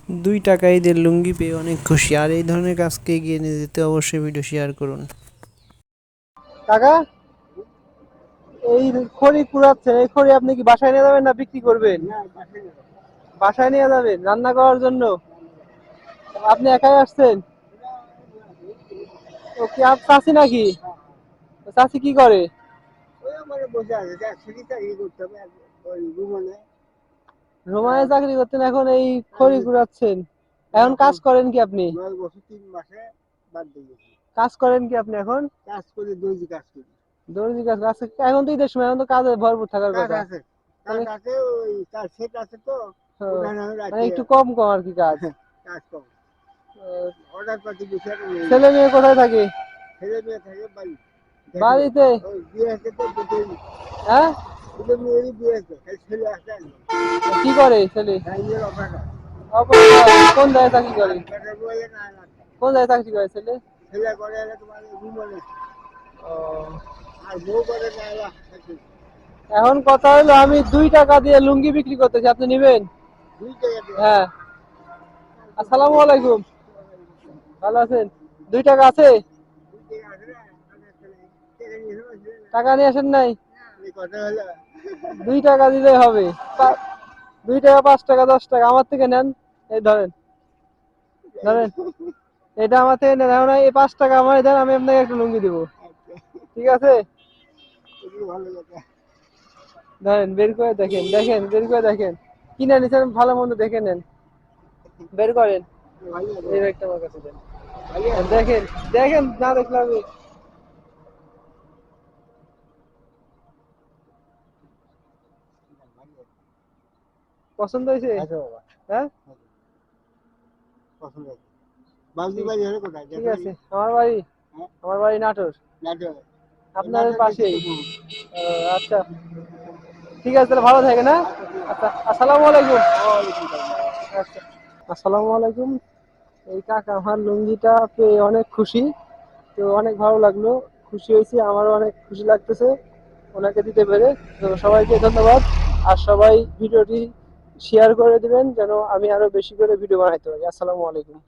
2 টাকা ঈদের লুঙ্গি পেয়ে অনেক খুশি। আর এই ধরনের কাজকে এগিয়ে নিয়ে যেতে অবশ্যই ভিডিও শেয়ার করুন। কাকা, এই খড়ি কুড়াচ্ছেন, এই খড়ি আপনি কি বাসায় নিয়ে যাবেন না বিক্রি করবেন? বাসায় নিয়ে যাবেন রান্না করার জন্য। আপনি একাই আসছেন? ও কি আপ চাচি নাকি? চাচি কি করে? রোমায় চাকরি করতেন, এখন এই খড়ি কুড়াচ্ছেন। এখন কাজ করেন কি আপনি? কাজ করেন কি আপনি এখন? দর্জি কাজ আছে এখন তো ঈদের সময়, এখন তো কাজে ভরপুর থাকার কথা। মানে একটু কম কম আর কি কাজ। ছেলে মেয়ে কোথায় থাকে? বাড়িতে। হ্যাঁ, কি করে ছেলে? কোন জায়গায় চাকরি করে? কোন জায়গায় চাকরি করে ছেলে? ও, এখন কথা হলো আমি 2 টাকা দিয়ে লুঙ্গি বিক্রি করতেছি, আপনি নিবেন? হ্যাঁ। আসসালামু আলাইকুম, ভালো আছেন? 2 টাকা আছে? টাকা নিয়ে আসেন নাই? 2 টাকা দিলে হবে। 2 টাকা, 5 টাকা, 10 টাকা আমার থেকে নেন। এই ধরেন, ধরেন, এটা আমার থেকে নেন। এখন এই 5 টাকা আমার দেন, আমি আপনাকে একটা লুঙ্গি দিব। ঠিক আছে? ধরেন, বের করে দেখেন, দেখেন, বের করে দেখেন। কিনে নিচ্ছেন, ভালো মন্দ দেখে নেন। বের করেন। এই ব্যাগটা আমার কাছে দেন। দেখেন, দেখেন, না দেখলে আমি। পছন্দ হয়েছে? হ্যাঁ, ঠিক আছে। আমার বাড়ি নাটোর, আপনার পাশেই। আচ্ছা, ঠিক আছে, তাহলে ভালো থাকেন। হ্যাঁ, আচ্ছা, আসসালামু আলাইকুম। আচ্ছা, আসসালামু আলাইকুম। এই কাকা আমার লুঙ্গিটা পেয়ে অনেক খুশি, তো অনেক ভালো লাগলো, খুশি হয়েছি, আমারও অনেক খুশি লাগতেছে ওনাকে দিতে পেরে। তো সবাইকে ধন্যবাদ। আর সবাই ভিডিওটি শেয়ার করে দিবেন যেন আমি আরো বেশি করে ভিডিও বানাইতে পারি। আসসালামু আলাইকুম।